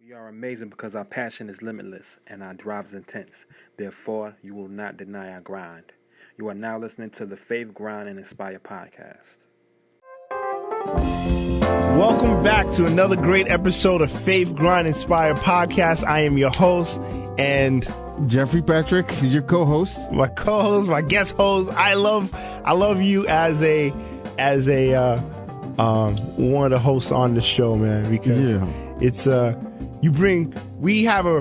We are amazing because our passion is limitless and our drive is intense. Therefore, you will not deny our grind. You are now listening to the Faith, Grind, and Inspire podcast. Welcome back to another great episode of Faith, Grind, Inspire podcast. I am your host and Jeffrey Patrick is your co-host. My co-host, my guest host. I love you as a one of the hosts on the show, man, because it's we have a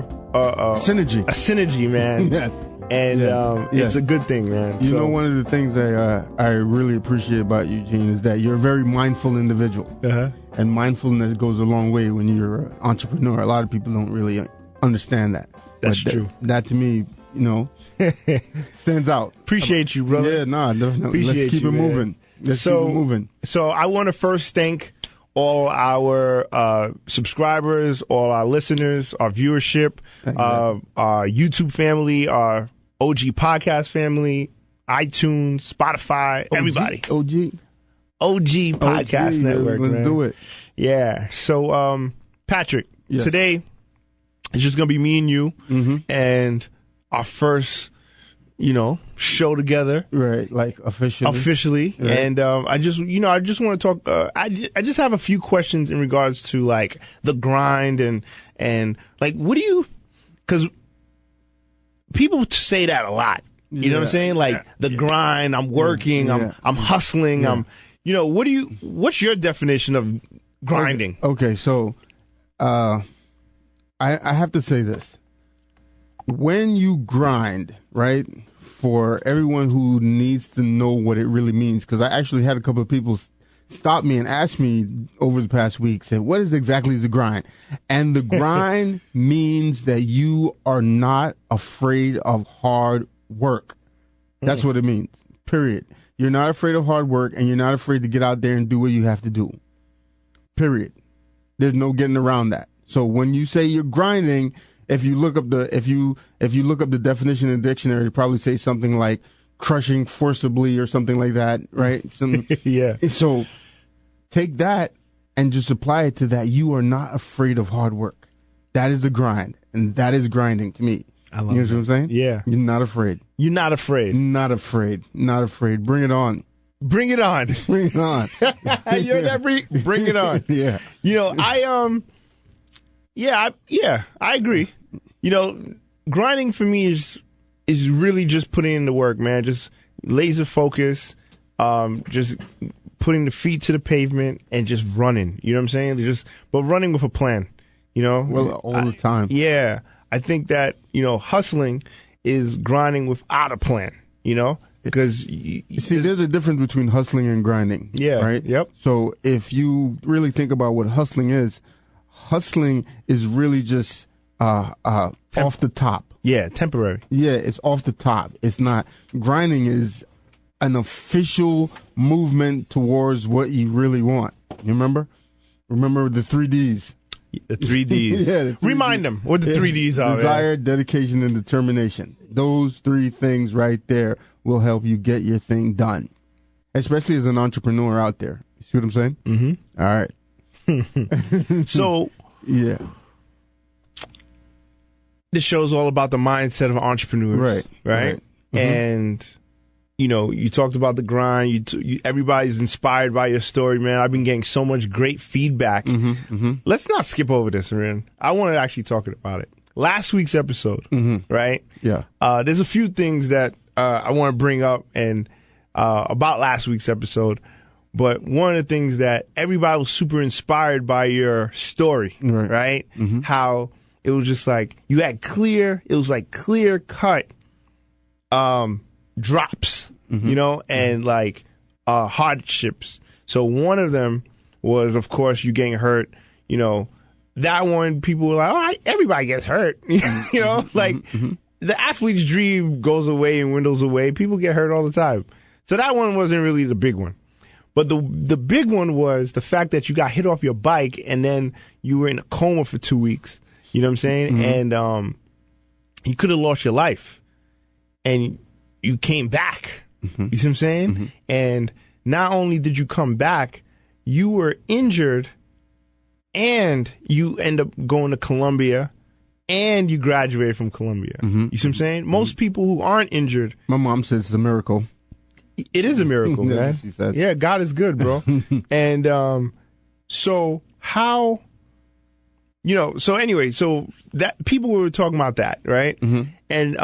synergy, man. Yes. And it's a good thing, man. You know, one of the things I really appreciate about you, Gene, is that you're a very mindful individual. Uh-huh. And mindfulness goes a long way when you're an entrepreneur. A lot of people don't really understand that. That's true. That to me, stands out. Appreciate you, brother. Yeah, definitely. Let's keep it moving. Let's keep it moving. So I want to first thank all our subscribers, all our listeners, our viewership, our YouTube family, our OG podcast family, iTunes, Spotify, everybody. OG Podcast Network. Let's do it. Yeah. So, Patrick, today it's just going to be me and you and our first, show together. Right. Like officially. Right. And I just want to talk. I just have a few questions in regards to like the grind and like, because people say that a lot. You know what I'm saying? Like the grind, I'm working, I'm hustling, what's your definition of grinding? Okay, so I have to say this. When you grind, right, for everyone who needs to know what it really means, because I actually had a couple of people stop me and ask me over the past week, said, what is exactly the grind? And the grind means that you are not afraid of hard work. That's what it means, period. You're not afraid of hard work, and you're not afraid to get out there and do what you have to do, period. There's no getting around that. So when you say you're grinding, if you look up the definition in the dictionary, it probably say something like crushing forcibly or something like that, right? Yeah. So take that and just apply it to that. You are not afraid of hard work. That is a grind, and that is grinding to me. I love you know what I'm saying? Yeah. You're not afraid. You're not afraid. Not afraid. Not afraid. Bring it on. Bring it on. Bring it on. You're that bring it on. Yeah. I agree. Grinding for me is really just putting in the work, man. Just laser focus, just putting the feet to the pavement and just running. You know what I'm saying? But running with a plan, Well, all the time. Yeah. I think that, hustling is grinding without a plan, because you see, there's a difference between hustling and grinding. Yeah. Right? Yep. So if you really think about what hustling is really just off the top. Yeah, temporary. Yeah, it's off the top. It's not. Grinding is an official movement towards what you really want. You remember? Remember the 3Ds. The 3Ds. Yeah, the 3Ds. Remind them what the 3Ds are. Desire, dedication, and determination. Those three things right there will help you get your thing done, especially as an entrepreneur out there. You see what I'm saying? Mm-hmm. All right. So, yeah. This show's all about the mindset of entrepreneurs. Right? Mm-hmm. And, you talked about the grind. Everybody's inspired by your story, man. I've been getting so much great feedback. Let's not skip over this, man. I want to actually talk about it. Last week's episode, right? Yeah. There's a few things that I want to bring up and about last week's episode. But one of the things that everybody was super inspired by your story, right? Mm-hmm. How it was just like you had clear cut drops, and like hardships. So one of them was, of course, you getting hurt. That one, people were like, all right, everybody gets hurt. The athlete's dream goes away and dwindles away. People get hurt all the time. So that one wasn't really the big one. But the big one was the fact that you got hit off your bike and then you were in a coma for 2 weeks. You know what I'm saying? And you could have lost your life. And you came back. You see what I'm saying? And not only did you come back, you were injured and you end up going to Columbia, and you graduated from Columbia. Mm-hmm. You see what I'm saying? Most people who aren't injured. My mom says it's a miracle. It is a miracle, That's man. what she says. Yeah, God is good, bro. And so how, so anyway, so that people were talking about that, right? Mm-hmm. And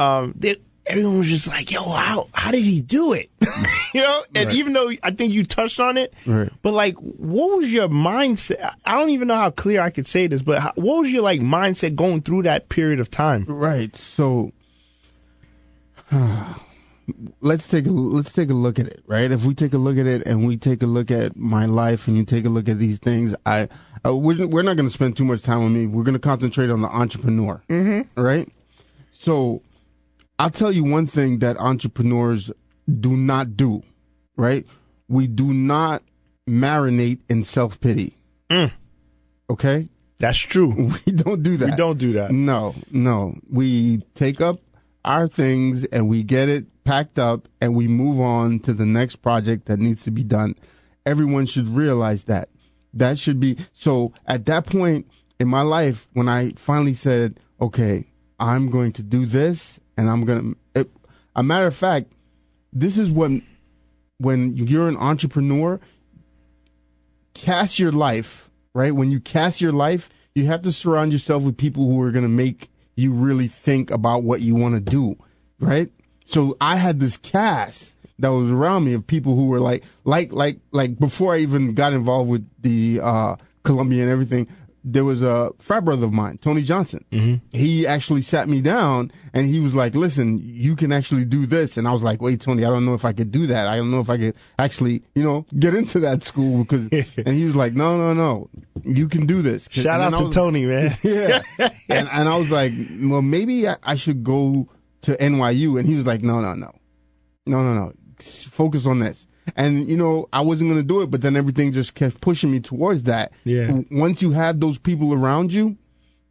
everyone was just like, yo, how did he do it? And Right. even though I think you touched on it, Right. but like, what was your mindset? I don't even know how clear I could say this, but what was your like mindset going through that period of time? Right. So let's take a look at it, right? If we take a look at it and we take a look at my life and you take a look at these things, we're not going to spend too much time on me. We're going to concentrate on the entrepreneur, right? So I'll tell you one thing that entrepreneurs do not do, right? We do not marinate in self-pity. Okay? That's true. We don't do that. We don't do that. No. We take up our things and we get it packed up and we move on to the next project that needs to be done. Everyone should realize that. That should be. So at that point in my life, when I finally said, okay, I'm going to do this and I'm going to, a matter of fact, this is when you're an entrepreneur, cast your life, right? When you cast your life, you have to surround yourself with people who are going to make you really think about what you want to do, right? So I had this cast that was around me of people who were like before I even got involved with the Columbia and everything, there was a frat brother of mine, Tony Johnson. Mm-hmm. He actually sat me down and he was like, listen, you can actually do this. And I was like, wait, Tony, I don't know if I could do that. I don't know if I could actually, get into that school because, and he was like, no, you can do this. Shout out to Tony, man. Yeah. and I was like, well, maybe I should go to NYU. And he was like, no. Focus on this. And, I wasn't going to do it, but then everything just kept pushing me towards that. Yeah. Once you have those people around you,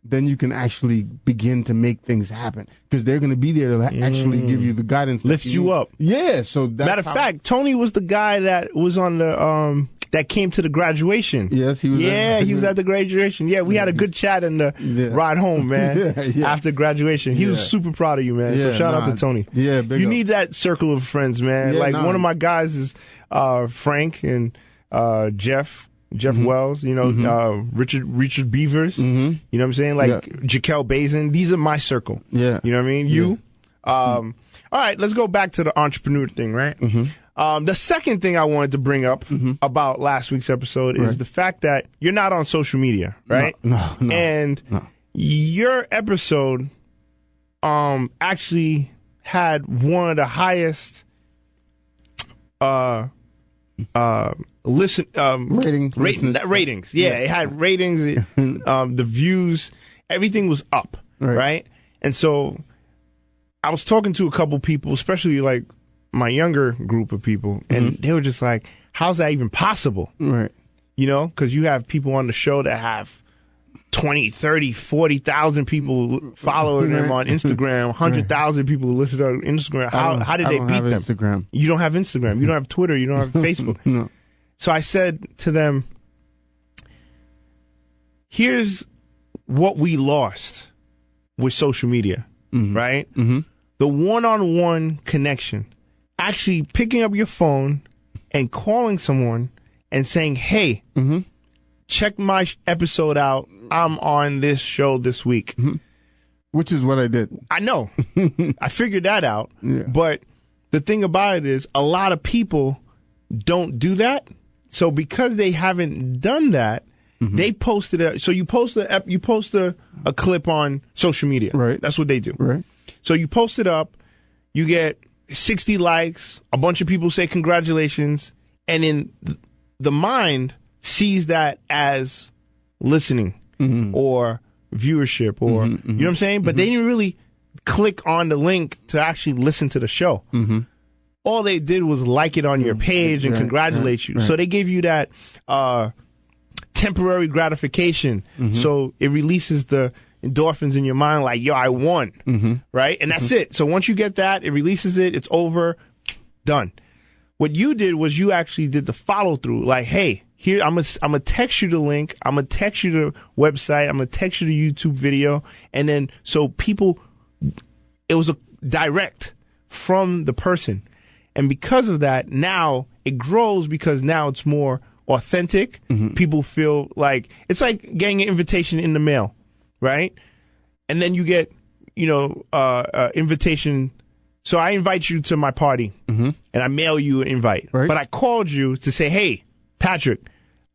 then you can actually begin to make things happen because they're going to be there to actually give you the guidance. Lift you up. Yeah. So that's matter of fact, Tony was the guy that was on the, that came to the graduation. Yes, he was. Yeah, he was at the graduation. Yeah, we had a good chat in the ride home, man. Yeah. After graduation, he was super proud of you, man. So shout out to Tony. Yeah, big you up. need that circle of friends, man. One of my guys is Frank and Jeff Wells. Richard Beavers. You know what I'm saying? Jaquel Bazin. These are my circle. Yeah, you know what I mean. You. All right, let's go back to the entrepreneur thing, right? The second thing I wanted to bring up about last week's episode is the fact that you're not on social media, right? No. And your episode actually had one of the highest ratings. Yeah, it had ratings. The views, everything was up, right? And so I was talking to a couple people, especially like my younger group of people, and they were just like, how's that even possible? Right. Because you have people on the show that have 20, 30, 40,000 people following them on Instagram, 100,000 people who listen on Instagram. How did they beat them? Instagram. You don't have Instagram. You don't have Twitter. You don't have Facebook. No. So I said to them, here's what we lost with social media, right? The one-on-one connection. Actually picking up your phone and calling someone and saying, hey, check my episode out. I'm on this show this week. Which is what I did. I know. I figured that out. Yeah. But the thing about it is a lot of people don't do that. So because they haven't done that, they posted so you post a clip on social media. Right. That's what they do. Right. So you post it up, you get 60 likes, a bunch of people say congratulations, and in the mind sees that as listening or viewership or, you know what I'm saying? But they didn't really click on the link to actually listen to the show. All they did was like it on your page and congratulate you. So they gave you that temporary gratification. So it releases the endorphins in your mind like, yo, I won, right? And that's it. So once you get that, it releases it, it's over, done. What you did was you actually did the follow through, like, hey, here, I'm gonna text you the link. I'm gonna text you the website. I'm gonna text you the YouTube video, and then so people, it was a direct from the person, and because of that, now it grows because now it's more authentic. People feel like it's like getting an invitation in the mail, right? And then you get, invitation. So I invite you to my party, and I mail you an invite. Right. But I called you to say, hey, Patrick,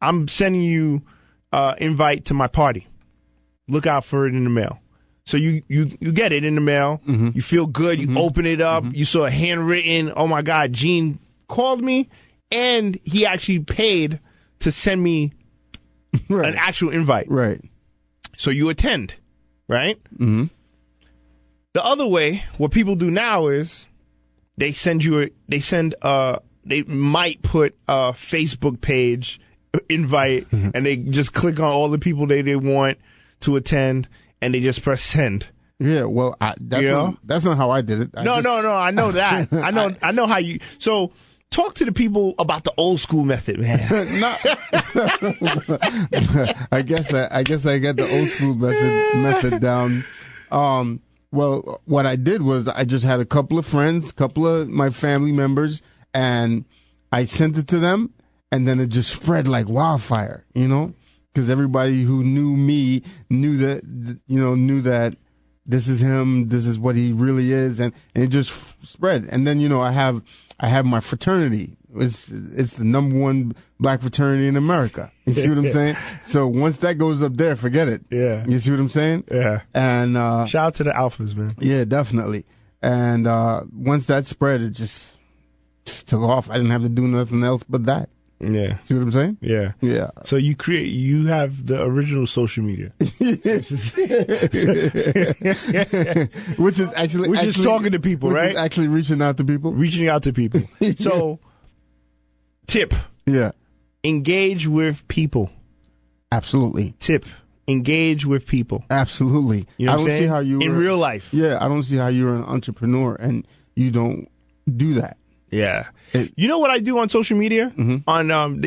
I'm sending you invite to my party. Look out for it in the mail. So you get it in the mail. You feel good. You open it up. You saw a handwritten, oh, my God, Gene called me, and he actually paid to send me an actual invite. Right. So you attend, right? The other way, what people do now is they might put a Facebook page invite, and they just click on all the people they want to attend, and they just press send. Yeah, well, that's not how I did it. No, I know that. I know how you. So talk to the people about the old school method, man. I guess I got the old school method down. Well, what I did was I just had a couple of friends, couple of my family members, and I sent it to them, and then it just spread like wildfire, because everybody who knew me knew that this is him, this is what he really is, and it just spread. And then, I have my fraternity. It's the number one black fraternity in America. You see what I'm saying? So once that goes up there, forget it. Yeah. You see what I'm saying? Yeah. And shout out to the alphas, man. Yeah, definitely. And once that spread, it just took off. I didn't have to do nothing else but that. Yeah. See what I'm saying? Yeah. Yeah. So you have the original social media. Which is actually talking to people, right? Is actually reaching out to people. Reaching out to people. So tip. Yeah. Engage with people. Absolutely. Tip. Engage with people. Absolutely. You know what I'm saying? See how you in real life. Yeah, I don't see how you're an entrepreneur and you don't do that. Yeah. You know what I do on social media? On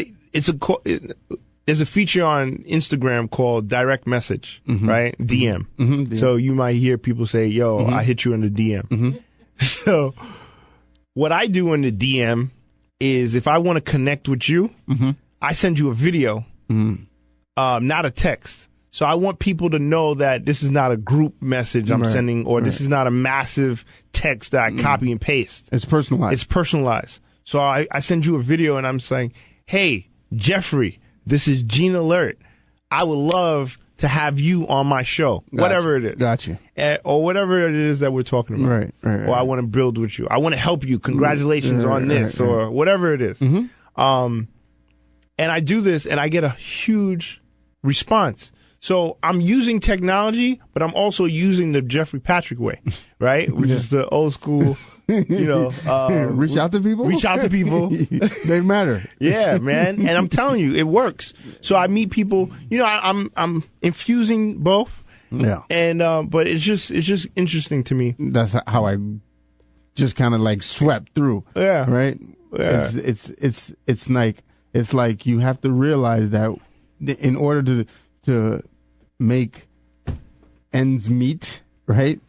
there's a feature on Instagram called direct message, right? DM. So you might hear people say, "Yo, I hit you in the DM." So what I do in the DM is if I want to connect with you, I send you a video, not a text. So I want people to know that this is not a group message I'm sending, or this is not a massive text that I copy and paste. It's personalized. It's personalized. So I send you a video and I'm saying, hey, Jeffrey, this is Gene Alert. I would love to have you on my show, whatever it is. Gotcha. Or whatever it is that we're talking about. Right. Or I want to build with you. I want to help you. Congratulations on this, or whatever it is. And I do this and I get a huge response. So I'm using technology, but I'm also using the Jeffrey Patrick way, right? Which is the old school, reach out to people. Reach out to people. They matter. Yeah, man. And I'm telling you, it works. So I meet people. I'm infusing both. Yeah. And but it's just interesting to me. That's how I just kind of like swept through. Yeah. Right. Yeah. It's like you have to realize that in order to make ends meet, right?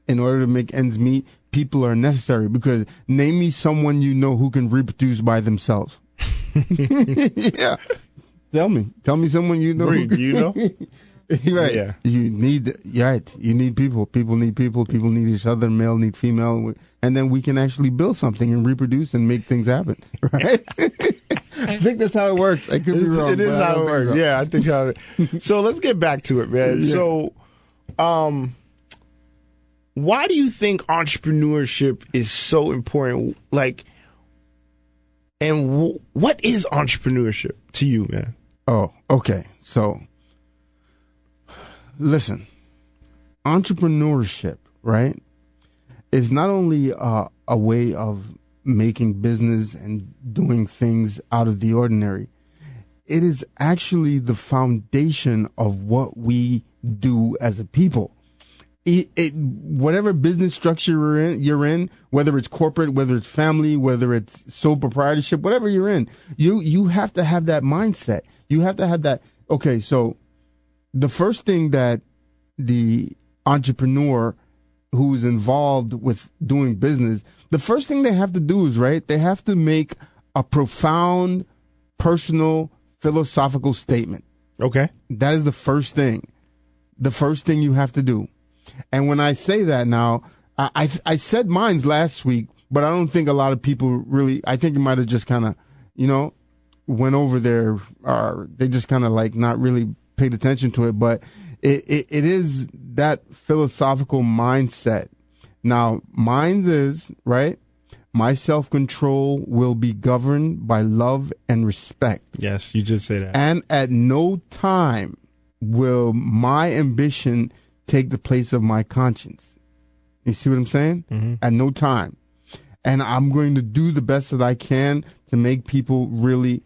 In order to make ends meet, people are necessary, because name me someone who can reproduce by themselves. Yeah. Tell me someone you know. Reed, you know? Right. Yeah. You need people. People need people. People need each other. Male need female. And then we can actually build something and reproduce and make things happen. Right? I think that's how it works. I could be wrong. It is how it works. So. Yeah, I think how So let's get back to it, man. Yeah. So, why do you think entrepreneurship is so important? Like, and what is entrepreneurship to you, man? Oh, okay. So, listen, entrepreneurship, right, is not only a way of making business and doing things out of the ordinary. It is actually the foundation of what we do as a people. whatever business structure you're in, whether it's corporate, whether it's family, whether it's sole proprietorship, whatever you're in, you have to have that mindset. You have to have that. Okay, so the first thing that the entrepreneur who's involved with doing business, the first thing they have to do is, right, they have to make a profound, personal, philosophical statement. Okay. That is the first thing. The first thing you have to do. And when I say that now, I said mine's last week, but I don't think a lot of people really, I think it might have just kind of, went over there, or they just kind of like not really paid attention to it. But it is that philosophical mindset. Now, mine is, right, my self-control will be governed by love and respect. Yes, you just say that. And at no time will my ambition take the place of my conscience. You see what I'm saying? Mm-hmm. At no time. And I'm going to do the best that I can to make people really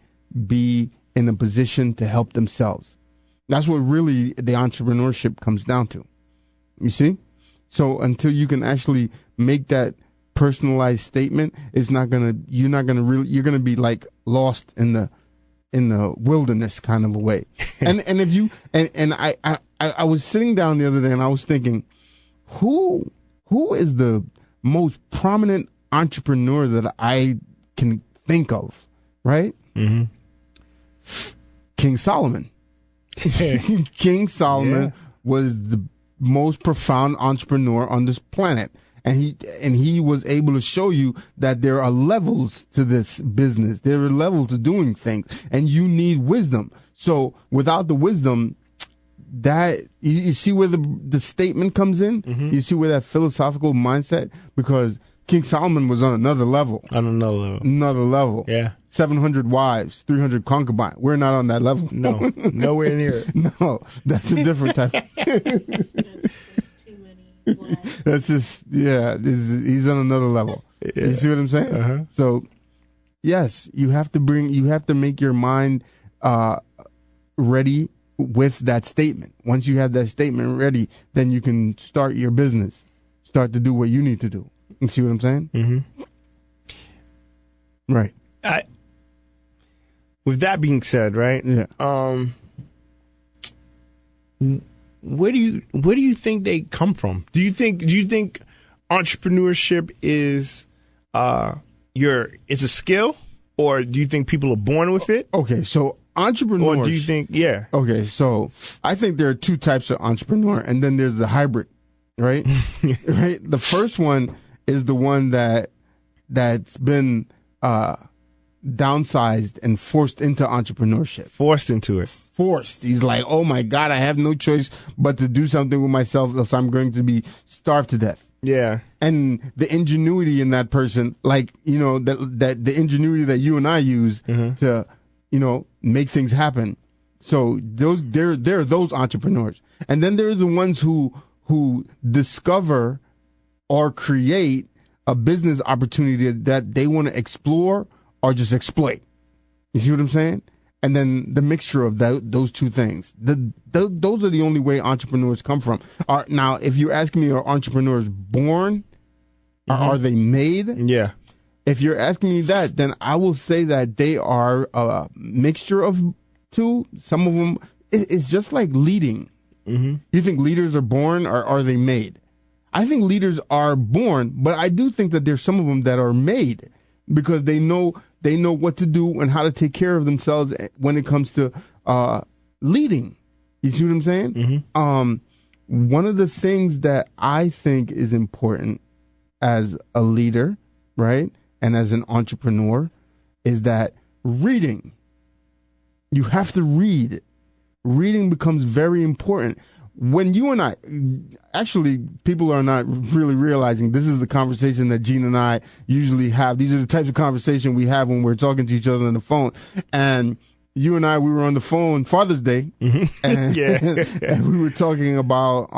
be in a position to help themselves. That's what really the entrepreneurship comes down to. You see? So until you can actually make that personalized statement, you're gonna be like lost in the wilderness kind of a way. And if you and I was sitting down the other day and I was thinking, who is the most prominent entrepreneur that I can think of, right? Mm-hmm. King Solomon. King Solomon was the most profound entrepreneur on this planet. And he was able to show you that there are levels to this business. There are levels to doing things, and you need wisdom. So without the wisdom, that you see where the statement comes in. Mm-hmm. You see where that philosophical mindset, because King Solomon was on another level. Another level. Yeah. 700 wives, 300 concubines. We're not on that level. No, nowhere near it. No, that's a different type. That's just, he's on another level. Yeah. You see what I'm saying? Uh-huh. So, yes, you have to make your mind ready with that statement. Once you have that statement ready, then you can start your business, start to do what you need to do. You see what I'm saying? Mm-hmm. Right. With that being said, right? Yeah. Where do you think they come from? Do you think entrepreneurship is it's a skill, or do you think people are born with it? Okay, so entrepreneurs. Or do you think Okay, so I think there are two types of entrepreneur, and then there's the hybrid, right? Right. The first one is the one that's been downsized and forced into entrepreneurship. Forced into it. He's like, oh my God, I have no choice but to do something with myself, else I'm going to be starved to death. Yeah. And the ingenuity in that person, like, that the ingenuity that you and I use to, make things happen. So there are those entrepreneurs. And then there are the ones who discover or create a business opportunity that they want to explore or just exploit. You see what I'm saying? And then the mixture of those two things. Those are the only way entrepreneurs come from. Now, if you're asking me, are entrepreneurs born or are they made? Yeah. If you're asking me that, then I will say that they are a mixture of two. Some of them, it's just like leading. Mm-hmm. You think leaders are born or are they made? I think leaders are born, but I do think that there's some of them that are made because they know what to do and how to take care of themselves when it comes to leading. You see what I'm saying? Mm-hmm. One of the things that I think is important as a leader, right, and as an entrepreneur is that reading. You have to read. Reading becomes very important. When you and I, actually, people are not really realizing this is the conversation that Gene and I usually have. These are the types of conversation we have when we're talking to each other on the phone. And you and I, we were on the phone Father's Day, and, and we were talking about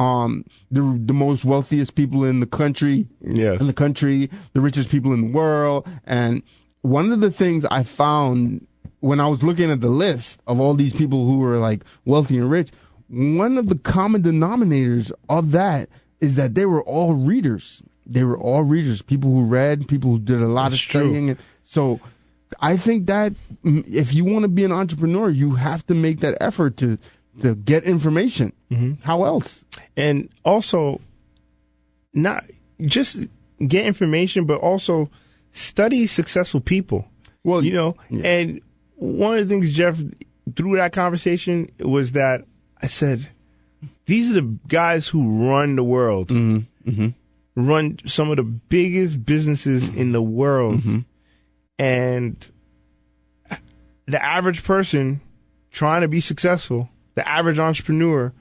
the most wealthiest people in the country, the richest people in the world. And one of the things I found when I was looking at the list of all these people who were like wealthy and rich, one of the common denominators of that is that they were all readers. They were all readers, people who read, people who did a lot of studying. So I think that if you want to be an entrepreneur, you have to make that effort to get information. How else? And also, not just get information, but also study successful people. Well, yes. And one of the things, Jeff, through that conversation was that I said, these are the guys who run the world, run some of the biggest businesses in the world. And the average person trying to be successful, the average entrepreneur,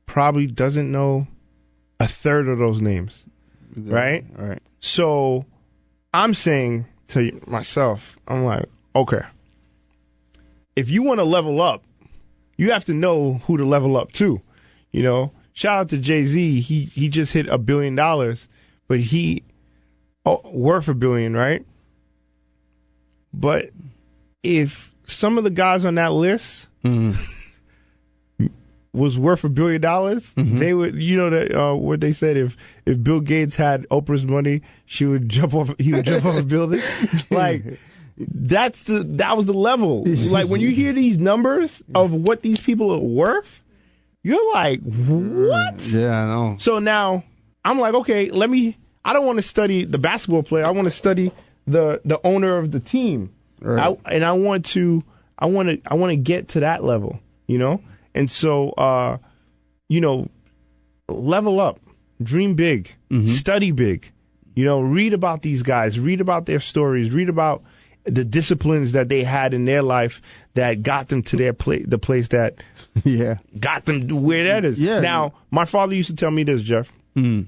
probably doesn't know a third of those names, right? Right. So I'm saying to myself, I'm like, okay, if you want to level up, you have to know who to level up to. Shout out to Jay-Z. He just hit $1 billion, but worth $1 billion, right? But if some of the guys on that list was worth $1 billion, they would, that what they said, if Bill Gates had Oprah's money, he would jump off a building. Like, that was the level. Like, when you hear these numbers of what these people are worth, you're like, what? Yeah, I know. So now I'm like, okay, I don't want to study the basketball player. I want to study the owner of the team. Right. I want to get to that level, And so, level up, dream big, study big, read about these guys, read about their stories, read about the disciplines that they had in their life that got them to the place that got them to where that is. Yeah. Now, my father used to tell me this, Jeff. You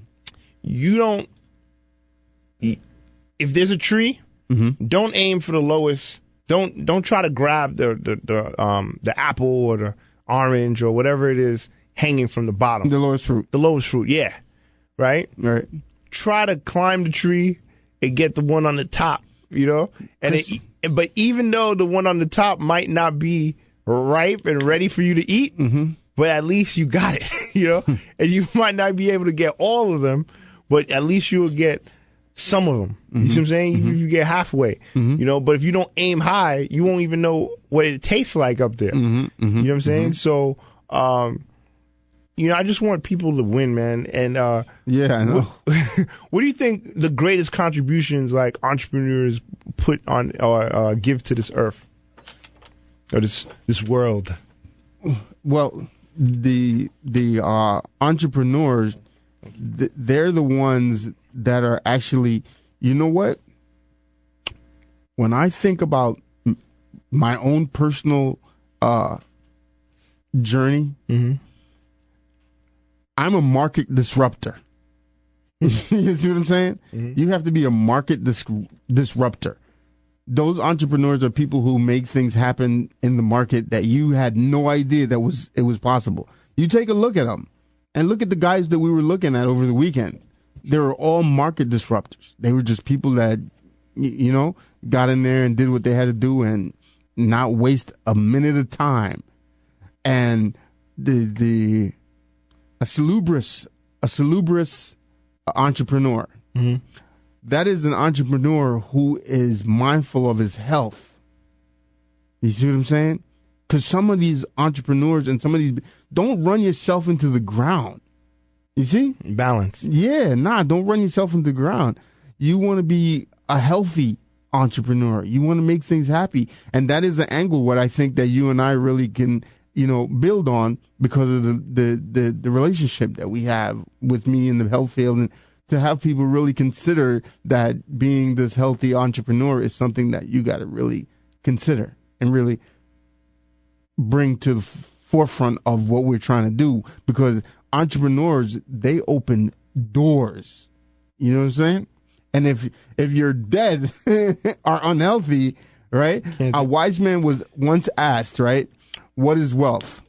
don't, if there's a tree, don't aim for the lowest. Don't try to grab the apple or the orange or whatever it is hanging from the bottom. The lowest fruit. The lowest fruit, yeah. Right? Right. Try to climb the tree and get the one on the top, but even though the one on the top might not be ripe and ready for you to eat, but at least you got it, and you might not be able to get all of them, but at least you'll get some of them. You see what I'm saying? Even if you get halfway, but if you don't aim high, you won't even know what it tastes like up there. You know what I'm saying? So, I just want people to win, man. And yeah, I know. What do you think the greatest contributions like entrepreneurs put on or give to this earth or this world? Well, the entrepreneurs, they're the ones that are actually, you know what? When I think about my own personal journey, I'm a market disruptor. You see what I'm saying? You have to be a market disruptor. Those entrepreneurs are people who make things happen in the market that you had no idea that it was possible. You take a look at them and look at the guys that we were looking at over the weekend. They were all market disruptors. They were just people that, got in there and did what they had to do and not waste a minute of time. And a salubrious entrepreneur. That is an entrepreneur who is mindful of his health. You see what I'm saying? Because some of these entrepreneurs and some of these, don't run yourself into the ground. You see? Balance. Yeah, don't run yourself into the ground. You want to be a healthy entrepreneur. You want to make things happy. And that is the angle what I think that you and I really can, build on because of the relationship that we have with me in the health field, and to have people really consider that being this healthy entrepreneur is something that you got to really consider and really bring to the forefront of what we're trying to do, because entrepreneurs, they open doors. You know what I'm saying? And if you're dead or unhealthy, right? A wise man was once asked, right, what is wealth?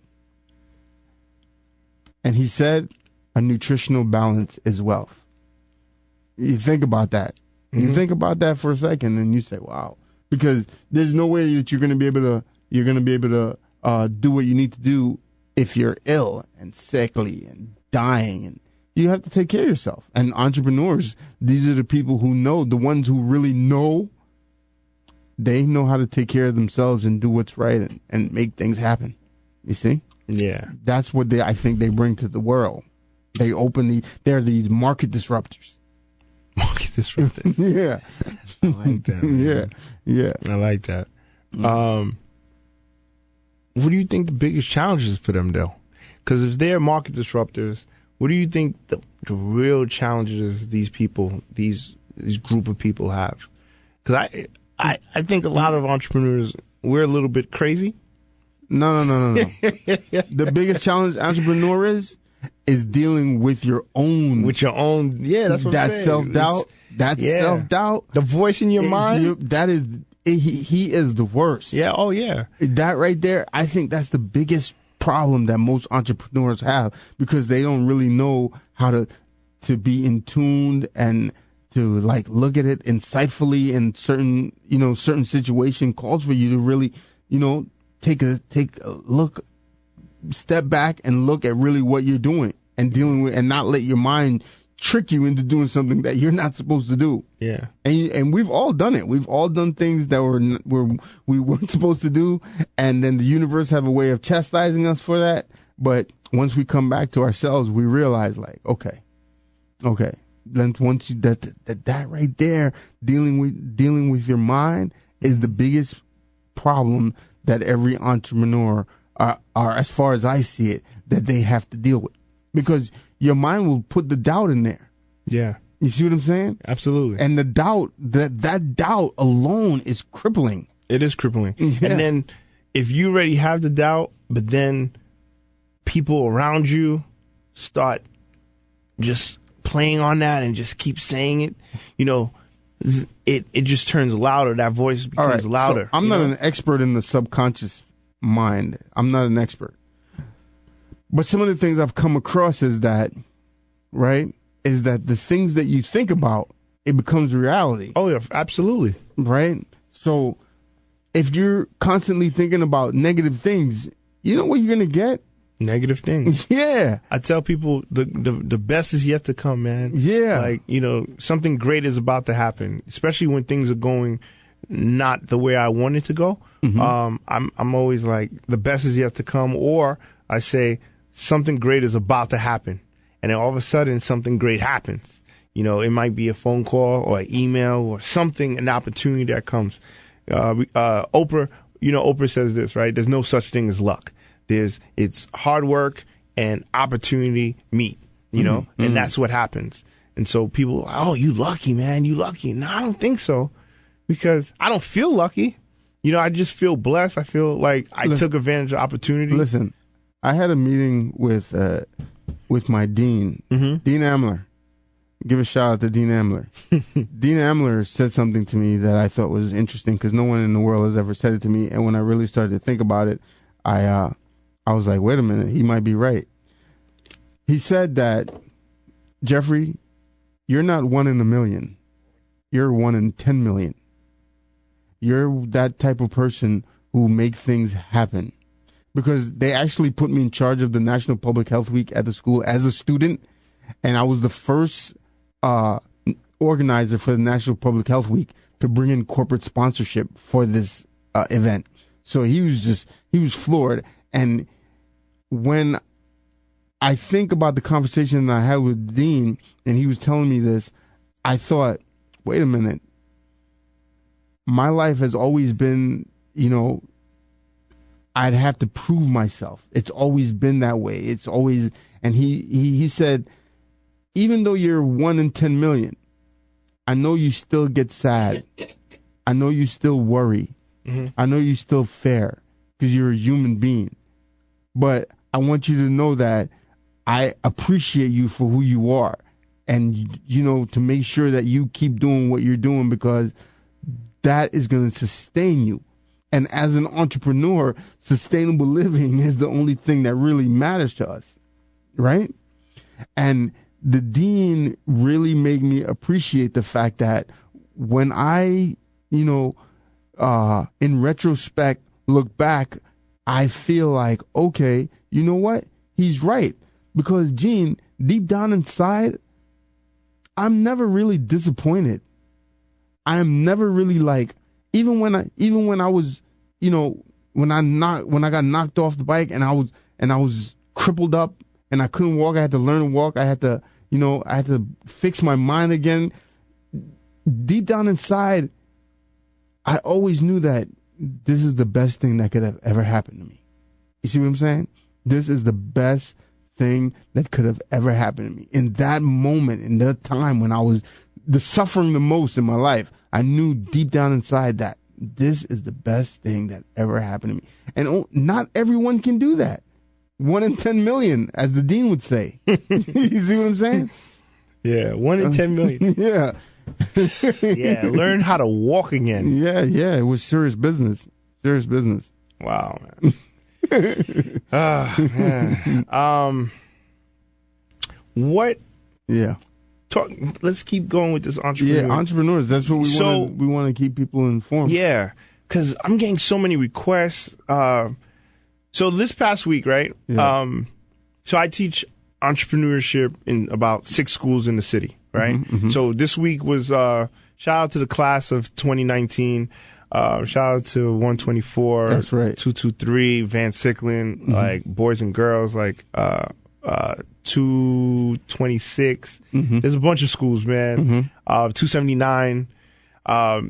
And he said, a nutritional balance is wealth. You think about that. You think about that for a second, and you say, wow. Because there's no way that you're going to be able to do what you need to do if you're ill and sickly and dying and you have to take care of yourself. And entrepreneurs, these are the people who know, the ones who really know, they know how to take care of themselves and do what's right and make things happen. You see? Yeah. That's what I think they bring to the world. They're these market disruptors. Market disruptors. Yeah. I like that. Man. Yeah. I like that. What do you think the biggest challenges for them, though? Because if they're market disruptors, what do you think the real challenges these people, these group of people have? Because I think a lot of entrepreneurs, we're a little bit crazy. No. The biggest challenge entrepreneur is dealing with your own. With your own, yeah, that's what I'm saying. Self-doubt. Self-doubt. The voice in your mind. That is, he is the worst. Yeah, oh yeah. That right there, I think that's the biggest problem that most entrepreneurs have, because they don't really know how to be in tune and to like look at it insightfully, and certain situation calls for you to really, take a look, step back and look at really what you're doing and dealing with, and not let your mind trick you into doing something that you're not supposed to do. Yeah. And we've all done it. We've all done things that we weren't supposed to do, and then the universe have a way of chastising us for that. But once we come back to ourselves, we realize, like, okay. Then once you that right there, dealing with your mind is the biggest problem that every entrepreneur are, as far as I see it, that they have to deal with, because your mind will put the doubt in there. Yeah. You see what I'm saying? Absolutely. And the doubt, that doubt alone is crippling. It is crippling. Yeah. And then if you already have the doubt, but then people around you start just playing on that and just keep saying it, it just turns louder. That voice becomes louder. So I'm not an expert in the subconscious mind. I'm not an expert. But some of the things I've come across is that the things that you think about, it becomes reality. Oh, yeah, absolutely. Right? So if you're constantly thinking about negative things, you know what you're going to get? Negative things. Yeah. I tell people the best is yet to come, man. Yeah. Like, something great is about to happen, especially when things are going not the way I want it to go. Mm-hmm. I'm always like, the best is yet to come, or I say something great is about to happen. And then all of a sudden something great happens. It might be a phone call or an email or something, an opportunity that comes. Oprah says this, right? There's no such thing as luck. It's hard work and opportunity meet, and that's what happens. And so people, oh, you lucky, man, you lucky. No, I don't think so, because I don't feel lucky. I just feel blessed. I feel like I took advantage of opportunity. Listen, I had a meeting with my dean, Dean Amler. Give a shout out to Dean Amler. Dean Amler said something to me that I thought was interesting, because no one in the world has ever said it to me. And when I really started to think about it, I was like, wait a minute, he might be right. He said that, Jeffrey, you're not 1 in a million. You're 1 in 10 million. You're that type of person who make things happen. Because they actually put me in charge of the National Public Health Week at the school as a student, and I was the first organizer for the National Public Health Week to bring in corporate sponsorship for this event. So he was floored. And when I think about the conversation that I had with Dean, and he was telling me this, I thought, wait a minute. My life has always been, I'd have to prove myself. It's always been that way. It's always, and he said, even though you're 1 in 10 million, I know you still get sad. I know you still worry. Mm-hmm. I know you still fair, because you're a human being. But I want you to know that I appreciate you for who you are, and, to make sure that you keep doing what you're doing, because that is going to sustain you. And as an entrepreneur, sustainable living is the only thing that really matters to us, right? And the dean really made me appreciate the fact that when I, in retrospect, look back, I feel like, okay, you know what? He's right. Because, Gene, deep down inside, I'm never really disappointed. I am never really like, even when I was, you know, when I got knocked off the bike and I was crippled up and I couldn't walk, I had to learn to walk. I had to fix my mind again. Deep down inside, I always knew that this is the best thing that could have ever happened to me. You see what I'm saying? This is the best thing that could have ever happened to me. In that moment, in that time when I was suffering the most in my life, I knew deep down inside that this is the best thing that ever happened to me. And not everyone can do that. 1 in 10 million, as the dean would say. You see what I'm saying? Yeah, 1 in 10 million. Yeah. Yeah, learn how to walk again. Yeah, it was serious business. Serious business. Wow, man. Man. What? Yeah. Let's keep going with this entrepreneur. Yeah, entrepreneurs. That's what we want to keep people informed. Yeah, because I'm getting so many requests. So this past week, right? Yeah. So I teach entrepreneurship in about 6 schools in the city, right? Mm-hmm. So this week was shout out to the class of 2019. Shout out to 124. That's right. 223, Van Sicklen, like boys and girls, like 226. There's a bunch of schools, man. 279.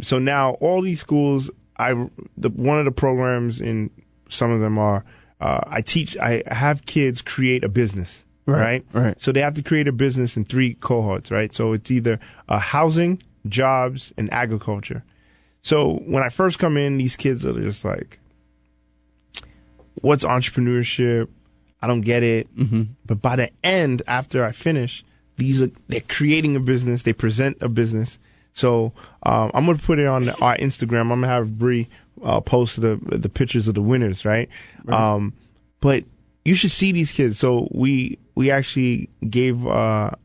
So now all these schools, one of the programs in some of them are I have kids create a business. Right. So they have to create a business in 3 cohorts, right? So it's either housing, jobs, and agriculture. So when I first come in, these kids are just like, what's entrepreneurship? I don't get it. But by the end, after I finish, they're creating a business. They present a business. So I'm going to put it on our Instagram. I'm going to have Bree post the pictures of the winners, right? But you should see these kids. So we actually gave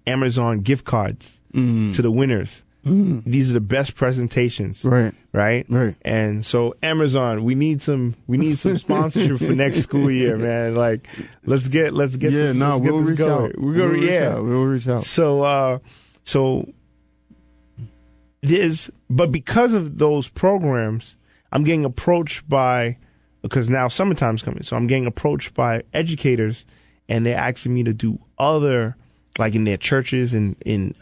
Amazon gift cards to the winners. These are the best presentations. Right. And so Amazon, we need some sponsorship for next school year, man. Like let's get this going. We'll reach out. So but because of those programs, I'm getting approached because now summertime's coming, so I'm getting approached by educators, and they're asking me to do other, like in their churches and in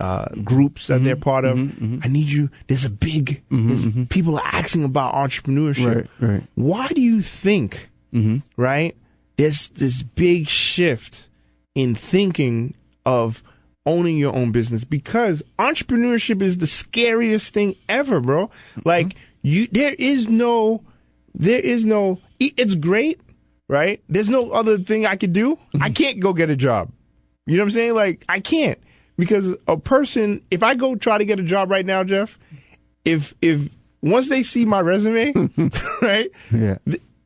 groups that they're part of. I need you. There's people are asking about entrepreneurship. Right. Why do you think, right, there's this big shift in thinking of owning your own business? Because entrepreneurship is the scariest thing ever, bro. Like there is no, it's great, right? There's no other thing I could do. I can't go get a job. You know what I'm saying? Like, I can't, because a person, if I go try to get a job right now, Jeff, if once they see my resume, right? Yeah.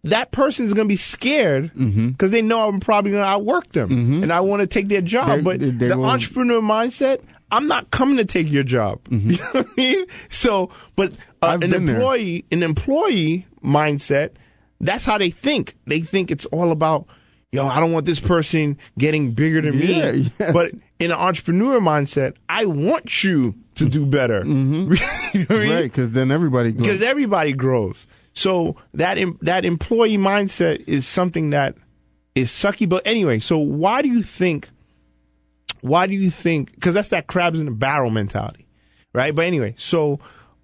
That person is going to be scared because they know I'm probably going to outwork them and I want to take their job. But the entrepreneur mindset, I'm not coming to take your job. You know what I mean? So, but an employee mindset, that's how they think. They think it's all about, yo, I don't want this person getting bigger than me. Yeah. But in an entrepreneur mindset, I want you to do better. You know what I mean? Right, because then everybody grows. Because everybody grows. So that employee mindset is something that is sucky. But anyway, so why do you think, because that's that crabs in the barrel mentality, right? But anyway, so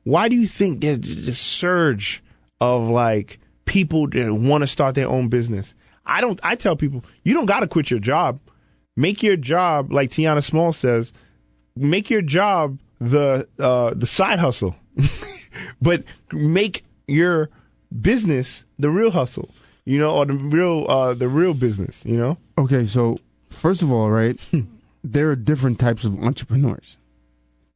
why do you think there's this surge of like people that want to start their own business? I tell people, you don't got to quit your job. Make your job, like Tiana Small says, make your job the side hustle, but make your business the real hustle, you know, or the real business, you know? Okay, so first of all, right, there are different types of entrepreneurs,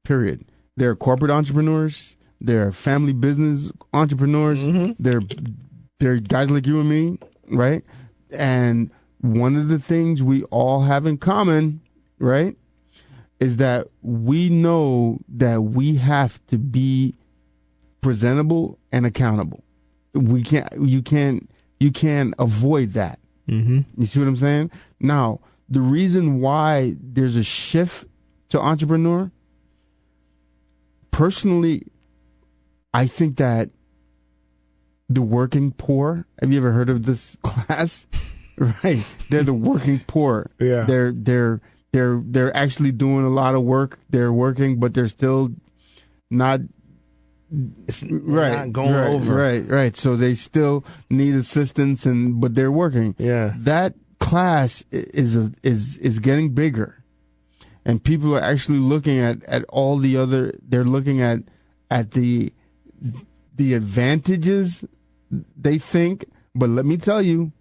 period. There are corporate entrepreneurs, there are family business entrepreneurs, there are guys like you and me, right? And one of the things we all have in common, right, is that we know that we have to be presentable and accountable. You can't avoid that. You see what I'm saying? Now, the reason why there's a shift to entrepreneur, personally, I think that the working poor, have you ever heard of this class? Right. They're the working poor. Yeah. They're actually doing a lot of work. They're working, but they're still not not going over. Right. So they still need assistance, but they're working. Yeah. That class is getting bigger, and people are actually looking at all the other. They're looking at the advantages they think, but let me tell you,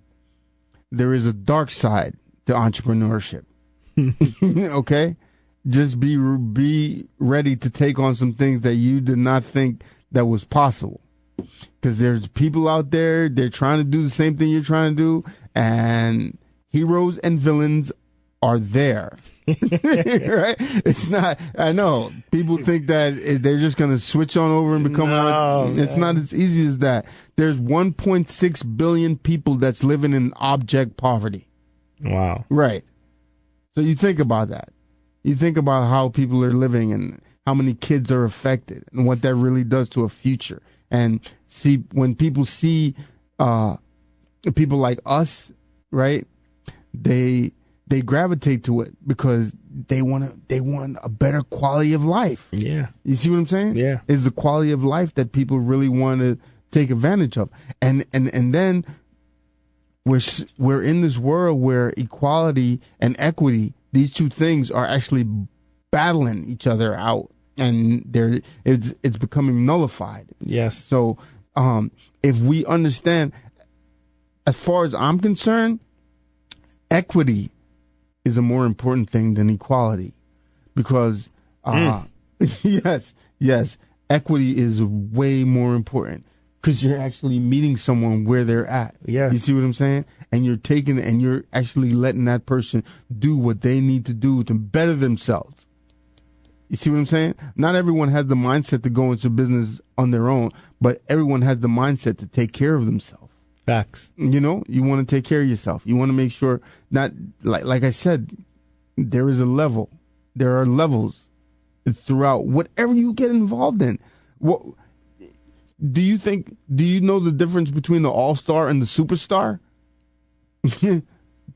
there is a dark side to entrepreneurship. Okay? Just be ready to take on some things that you did not think that was possible. Because there's people out there, they're trying to do the same thing you're trying to do, and heroes and villains are there. Right? It's not, I know, people think that they're just going to switch on over and become it's not as easy as that. There's 1.6 billion people that's living in object poverty. Wow. Right. So you think about that. You think about how people are living and how many kids are affected and what that really does to a future. And see, when people see people like us, right, they gravitate to it because they want a better quality of life. Yeah. You see what I'm saying? Yeah. It's the quality of life that people really want to take advantage of. And then we're in this world where equality and equity, these two things are actually battling each other out, and it's becoming nullified. Yes. So if we understand, as far as I'm concerned, equity is a more important thing than equality, because yes, equity is way more important. Because you're actually meeting someone where they're at. Yeah. You see what I'm saying? And you're taking it and you're actually letting that person do what they need to do to better themselves. You see what I'm saying? Not everyone has the mindset to go into business on their own, but everyone has the mindset to take care of themselves. Facts. You know, you want to take care of yourself. You want to make sure, not like I said, there is a level. There are levels throughout whatever you get involved in. What do you know the difference between the all-star and the superstar?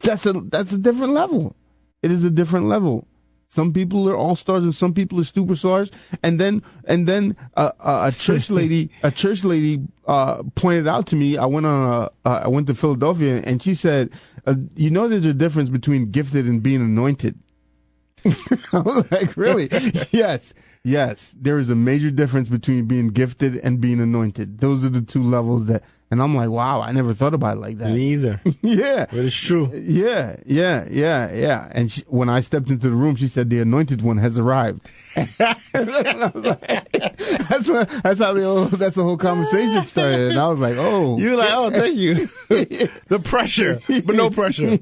That's a different level. It is a different level. Some people are all-stars and some people are superstars. And then a church lady pointed out to me. I went to Philadelphia, and she said, you know, there's a difference between gifted and being anointed. I was like, really? Yes, there is a major difference between being gifted and being anointed. Those are the two levels and I'm like, wow, I never thought about it like that. Me either. Yeah. But it's true. Yeah. And when I stepped into the room, she said, the anointed one has arrived. That's how the whole conversation started. And I was like, oh. You were like, oh, thank you. The pressure, but no pressure.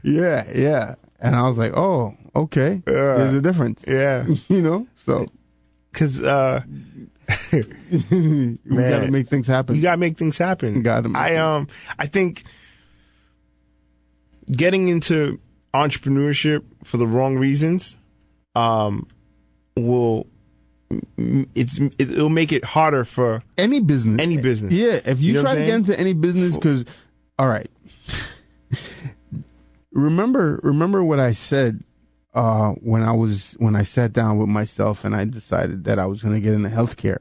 Yeah. And I was like, oh, okay. There's a difference. Yeah. You know, so. Because we got to make things happen. You got to make things happen. I think getting into entrepreneurship for the wrong reasons it'll make it harder for any business. Yeah, if you try to get into any business, because all right. Remember what I said when I sat down with myself and I decided that I was going to get into healthcare.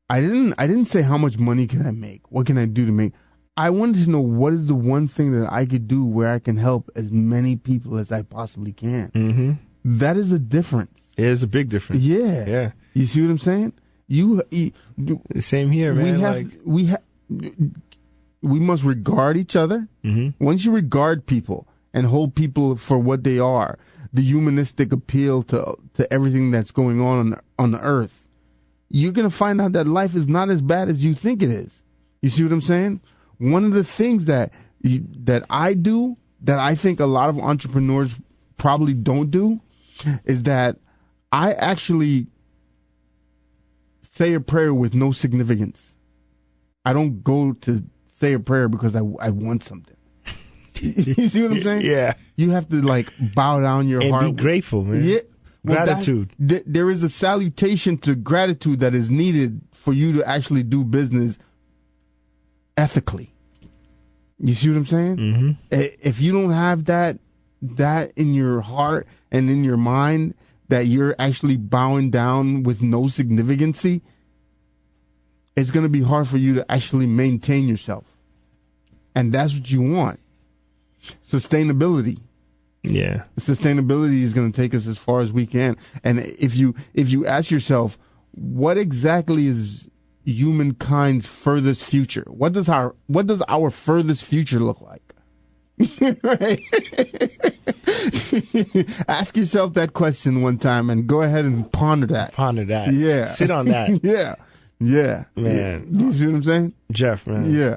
I didn't say how much money can I make? What can I do to make? I wanted to know what is the one thing that I could do where I can help as many people as I possibly can. Mm-hmm. That is a difference. It is a big difference. Yeah. You see what I'm saying? You the same here, man. We must regard each other. Mm-hmm. Once you regard people and hold people for what they are, the humanistic appeal to everything that's going on the earth, you're going to find out that life is not as bad as you think it is. You see what I'm saying? One of the things that I do that I think a lot of entrepreneurs probably don't do is that I actually say a prayer with no significance. I don't go to say a prayer because I want something. You see what I'm saying? Yeah. You have to like bow down your And heart. be grateful, man. Yeah. Well, Gratitude. There is a salutation to gratitude that is needed for you to actually do business ethically. You see what I'm saying? Mm-hmm. If you don't have that in your heart and in your mind, that you're actually bowing down with no significancy, it's going to be hard for you to actually maintain yourself. And that's what you want. Sustainability. Yeah. Sustainability is going to take us as far as we can. And if you ask yourself, what exactly is humankind's furthest future? What does our furthest future look like? Right? Ask yourself that question one time and go ahead and ponder that. Yeah. Sit on that. Yeah. Yeah. Man. Do you see what I'm saying? Jeff, man. Yeah.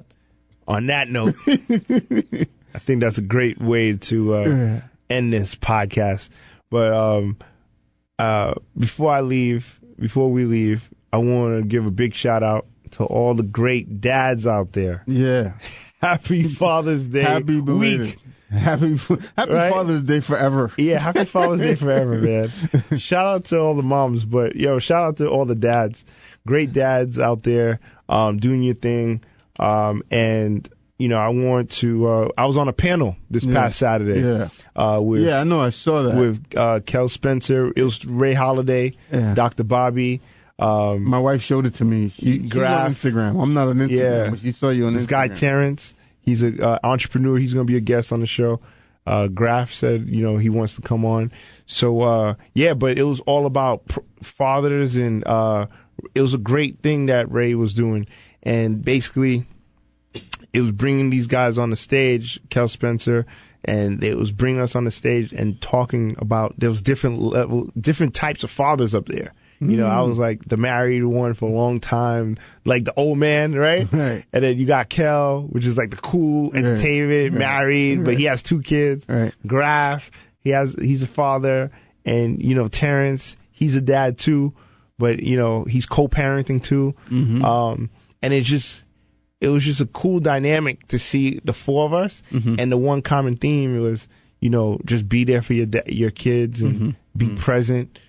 On that note, I think that's a great way to end this podcast. But before we leave, I want to give a big shout out to all the great dads out there. Yeah. Happy Father's Day. Happy belated. week. Happy Right? Father's Day forever. Yeah, happy Father's Day forever, man. Shout out to all the moms, but shout out to all the dads. Great dads out there doing your thing. And I want to I was on a panel this past Saturday. Yeah. With I know, I saw that. with Kel Spencer, it was Ray Holiday, Dr. Bobby. My wife showed it to me. She's on Instagram. I'm not on Instagram, but she saw you on this Instagram. Guy Terrence, he's an entrepreneur. He's going to be a guest on the show. Graf said, he wants to come on. So, but it was all about fathers, and it was a great thing that Ray was doing. And basically, it was bringing these guys on the stage, Kel Spencer, and it was bringing us on the stage and talking about, there was different types of fathers up there. I was like the married one for a long time, like the old man, right? Right. And then you got Kel, which is like the cool entertainment, married, but he has 2 kids. Right. Graf, he's a father, and Terrence, he's a dad too, but he's co-parenting too. Mm-hmm. And it was just a cool dynamic to see the 4 of us, and the one common theme was just be there for your kids and be present.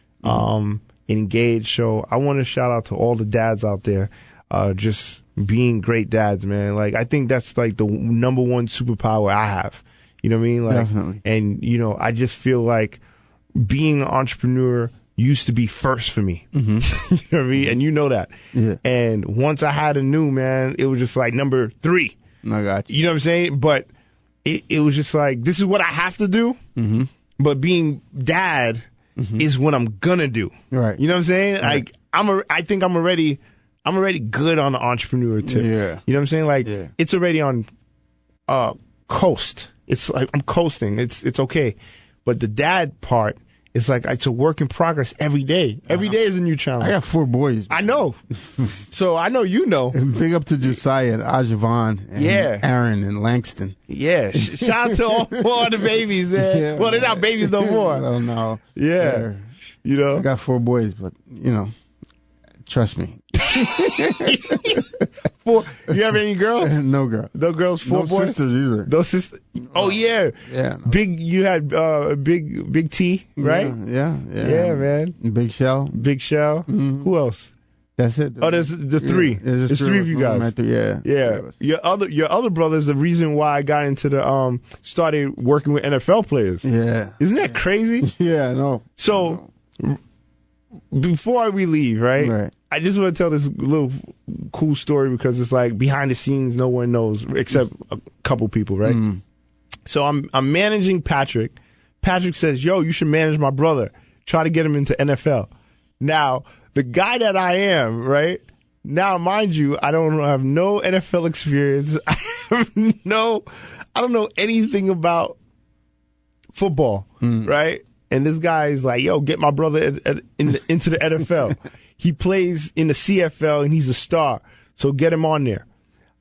Engaged. So I want to shout out to all the dads out there, just being great dads, man. Like, I think that's like the number one superpower I have. You know what I mean? Like, definitely. And I just feel like being an entrepreneur used to be first for me. You know what I mean? And you know that. Yeah. And once I had a new, man, it was just like number 3. I got you. You know what I'm saying? But it was just like, this is what I have to do. But being dad is what I'm gonna do. Right. You know what I'm saying? Right. Like, I think I'm already good on the entrepreneur tip. Yeah. You know what I'm saying? Like, Yeah. it's already on coast. It's like I'm coasting. It's okay. But the dad part, it's like it's a work in progress every day. Every day is a new challenge. I got 4 boys. I know. So I know you know. And big up to Josiah and Ajavon and Aaron and Langston. Yeah. Shout out to all the babies, man. Yeah, well, they're not babies no more. Oh, no. Yeah. I got 4 boys, but, trust me. 4. You have any girls? No girl. No girls, 4 No boys? sisters either. No sisters. Oh, yeah. Yeah. No. You had Big T, right? Yeah, man. Big Shell. Big Shell. Who else? That's it. Oh, there's the 3. Yeah, there's 3 of you guys. Yeah. Your other brother's the reason why I got into the started working with NFL players. Yeah. Isn't that crazy? Yeah, I know. So before we leave, Right. I just want to tell this little cool story because it's like behind the scenes, no one knows except a couple people, right? So I'm managing Patrick. Patrick says, "Yo, you should manage my brother. Try to get him into NFL." Now, the guy that I am, right? Now, mind you, I don't have no NFL experience. I don't know anything about football, right? And this guy is like, "Yo, get my brother into the NFL." He plays in the CFL and he's a star. So get him on there.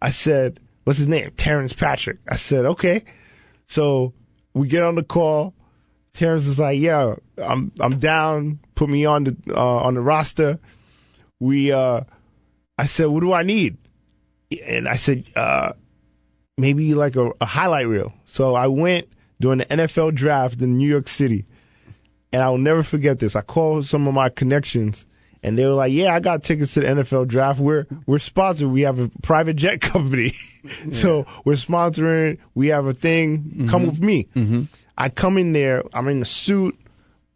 I said, what's his name? Terrence Patrick. I said, okay. So we get on the call. Terrence is like, yeah, I'm down. Put me on the roster. I said, what do I need? And I said, maybe like a highlight reel. So I went during the NFL draft in New York City, and I'll never forget this. I called some of my connections, and they were like, "Yeah, I got tickets to the NFL draft. We're sponsored. We have a private jet company, so we're sponsoring. We have a thing. Come with me." I come in there. I'm in a suit,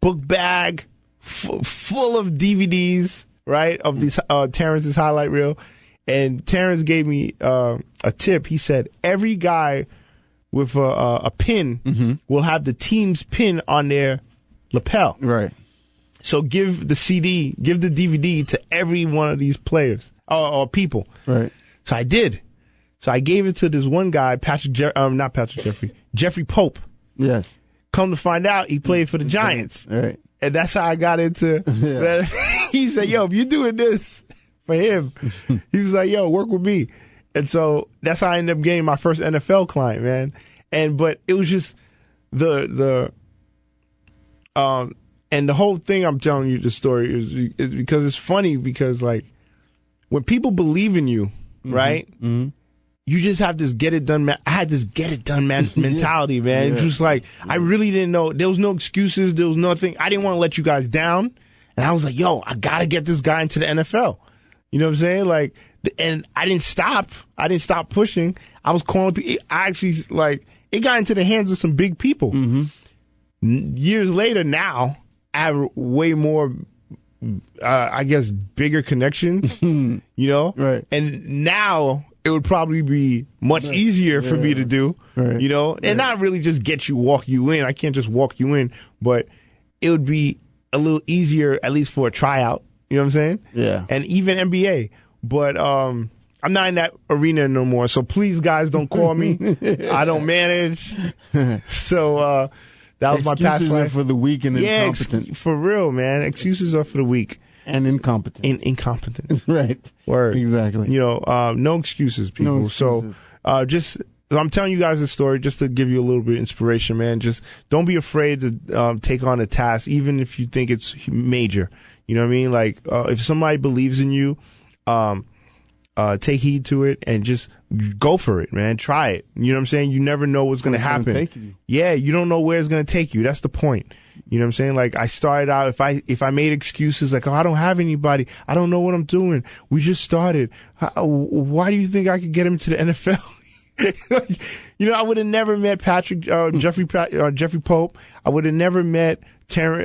book bag, full of DVDs, right, of these Terrence's highlight reel. And Terrence gave me a tip. He said every guy with a pin will have the team's pin on their lapel. Right. So give the DVD to every one of these players or people. Right. So I did. So I gave it to this one guy, Jeffrey Pope. Yes. Come to find out, he played for the Giants. Right. And that's how I got into that. He said, "Yo, if you're doing this for him," he was like, "Yo, work with me." And so that's how I ended up getting my first NFL client, man. But it was just and the whole thing I'm telling you the story is because it's funny because like when people believe in you, right? You just have this get it done, man. I had this get it done, man, mentality, man. It's just like, I really didn't know. There was no excuses. There was nothing. I didn't want to let you guys down. And I was like, yo, I got to get this guy into the NFL. You know what I'm saying? Like, and I didn't stop. I didn't stop pushing. I was calling people. I actually, like, it got into the hands of some big people. Years later now, I have way more, I guess, bigger connections, you know? Right. And now it would probably be much easier for me to do, you know? And not really just walk you in. I can't just walk you in, but it would be a little easier, at least for a tryout. You know what I'm saying? Yeah. And even NBA. But I'm not in that arena no more. So please, guys, don't call me. I don't manage. So that was my past life. Excuses are for the weak and incompetent. For real, man. Excuses are for the weak. And incompetent. Incompetent. Right. Word. Exactly. You know, no excuses, people. No excuses. So I'm telling you guys this story just to give you a little bit of inspiration, man. Just don't be afraid to take on a task, even if you think it's major. You know what I mean? Like, if somebody believes in you, take heed to it and just go for it, man. Try it. You know what I'm saying? You never know what's going to happen. Yeah, you don't know where it's going to take you. That's the point. You know what I'm saying? Like, I started out, if I made excuses like, oh, I don't have anybody, I don't know what I'm doing, we just started. Why do you think I could get him to the NFL? You know, I would have never met Jeffrey Pope. I would have never met Terry,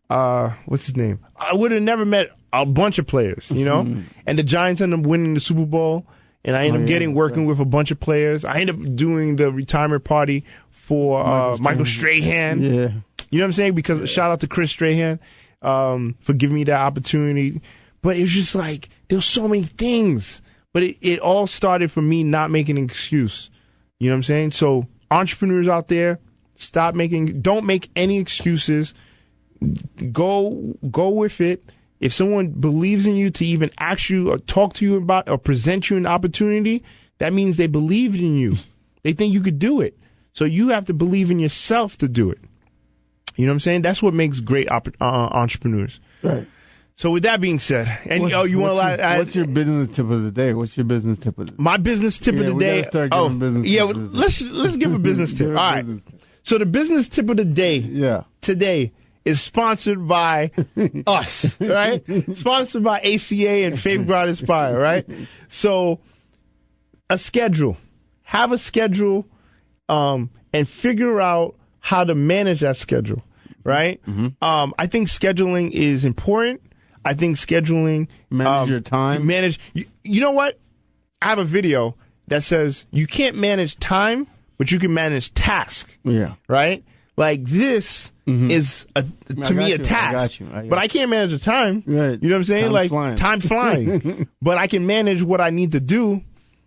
what's his name? I would have never met a bunch of players, you know? And the Giants ended up winning the Super Bowl, and I ended up working with a bunch of players. I ended up doing the retirement party for Michael Strahan. Yeah. You know what I'm saying? Because shout out to Chris Strahan for giving me that opportunity. But it was just like, there were so many things. But it all started from me not making an excuse. You know what I'm saying? So entrepreneurs out there, don't make any excuses. Go with it. If someone believes in you to even ask you or talk to you about or present you an opportunity, that means they believe in you. They think you could do it. So you have to believe in yourself to do it. You know what I'm saying? That's what makes great entrepreneurs. Right. So with that being said, and what's your business tip of the day? What's your business tip of the day? My business tip of the day. Let's give a business tip. All right. So the business tip of the day today is sponsored by us, right? Sponsored by ACA and Faith Ground Inspire, right? So a schedule. Have a schedule and figure out how to manage that schedule, right? I think scheduling is important. I think scheduling... Manage your time. You know what? I have a video that says you can't manage time, but you can manage task. Yeah. Right? Like this is, to me, a task. But I can't manage the time. Right. You know what I'm saying? Time's flying. But I can manage what I need to do.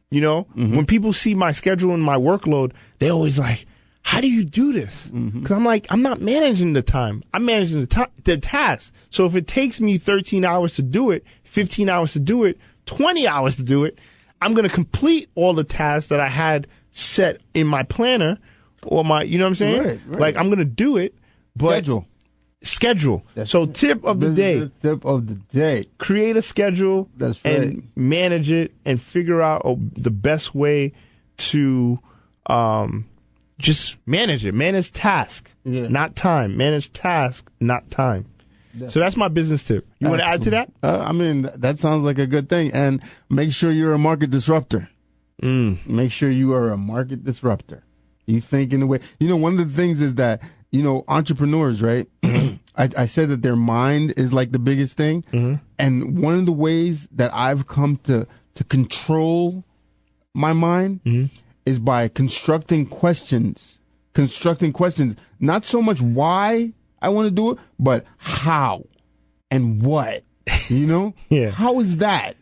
You know? When people see my schedule and my workload, they always like, how do you do this? Because I'm like, I'm not managing the time. I'm managing the task. So if it takes me 13 hours to do it, 15 hours to do it, 20 hours to do it, I'm going to complete all the tasks that I had set in my planner or my, you know what I'm saying? Right. Like, I'm going to do it. But schedule. So tip of the day. Tip of the day. Create a schedule. That's right. And manage it and figure out the best way to just manage it. Manage task, not time. Manage task, not time. Definitely. So that's my business tip. You want to add to that? I mean, that sounds like a good thing. And make sure you're a market disruptor. Make sure you are a market disruptor. You think in a way. You know, one of the things is that, you know, entrepreneurs, right? I said that their mind is like the biggest thing. And one of the ways that I've come to control my mind is by constructing questions. Not so much why I want to do it, but how and what, you know? How is that?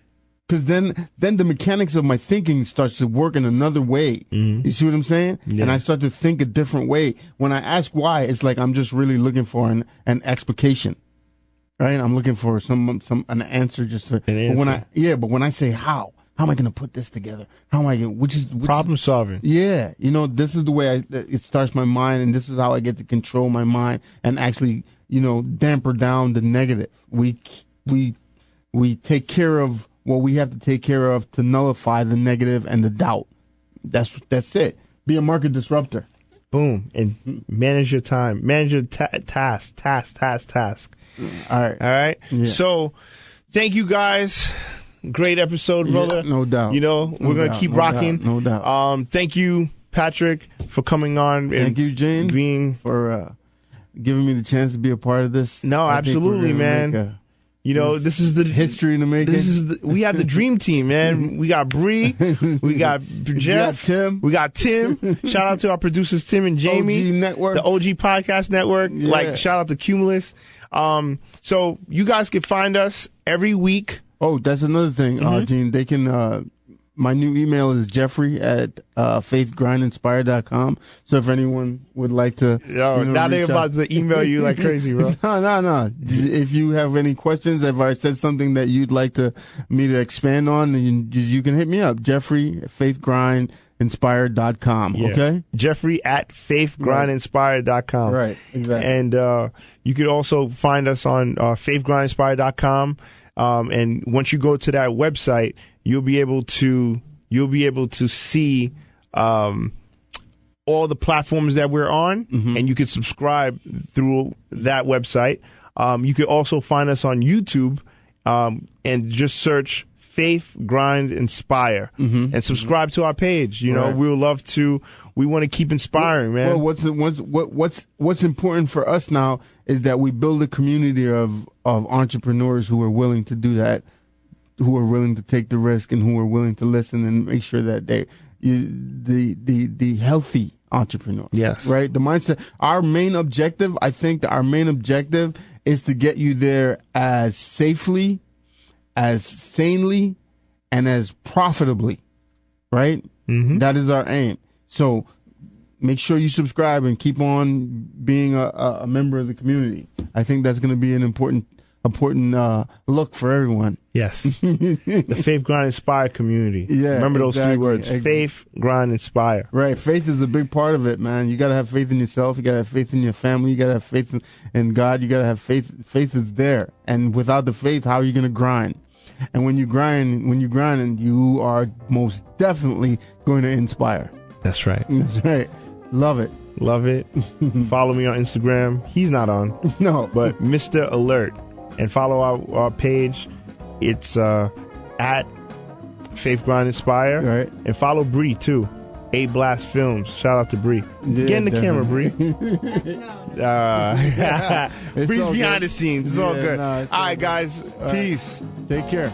Because then the mechanics of my thinking starts to work in another way. You see what I'm saying? And I start to think a different way. When I ask why, it's like I'm just really looking for an explication, right? I'm looking for an answer just to. But when I say how am I going to put this together? How am I going? Which problem solving? Yeah, you know, this is the way it starts my mind, and this is how I get to control my mind and actually, you know, damper down the negative. We take care of what we have to take care of to nullify the negative and the doubt. That's it. Be a market disruptor. Boom. And manage your time. Manage your task. All right. Yeah. So, thank you guys. Great episode, brother. No doubt. You know, we're going to keep rocking. No doubt. Thank you, Patrick, for coming on. Thank you, Jane, for giving me the chance to be a part of this. No, absolutely, man. You know, this is the history to make. We have the dream team, man. We got Bree, we got Jeff, we got Tim. Shout out to our producers, Tim and Jamie. OG Network. The OG Podcast Network. Yeah. Like, shout out to Cumulus. So you guys can find us every week. Oh, that's another thing, Gene. They can. My new email is jeffrey@faithgrindinspire.com. So if anyone would like to, now they're about to email you like crazy, bro. No. If you have any questions, if I said something that you'd like me to expand on, you can hit me up, jeffrey@faithgrindinspire.com. Okay, Jeffrey@faithgrindinspire.com. Right, exactly. And you could also find us on faithgrindinspire.com. And once you go to that website, you'll be able to see all the platforms that we're on, and you can subscribe through that website. You can also find us on YouTube, and just search Faith Grind Inspire and subscribe to our page. You know, we would love to. We want to keep inspiring, man. Well, what's important for us now is that we build a community of entrepreneurs who are willing to do that, who are willing to take the risk, and who are willing to listen and make sure that the healthy entrepreneur. Yes. Right. The mindset. Our main objective, I think, is to get you there as safely, as sanely, and as profitably. Right. That is our aim. So make sure you subscribe and keep on being a member of the community. I think that's going to be an important look for everyone. Yes. The Faith, Grind, Inspire community. Yeah. Remember those three words. Faith, Grind, Inspire. Right. Faith is a big part of it, man. You got to have faith in yourself. You got to have faith in your family. You got to have faith in God. You got to have faith. Faith is there. And without the faith, how are you going to grind? And when you're grinding, you are most definitely going to inspire. That's right. That's right. Love it. Love it. Follow me on Instagram. He's not on. No. But Mr. Alert. And follow our page. It's at Faith Grind Inspire. Right. And follow Bree too. A Blast Films. Shout out to Bree. Yeah, get in the camera, Bree. Bree's all behind good. the scenes. It's all good. No, all right, guys. Peace. Take care.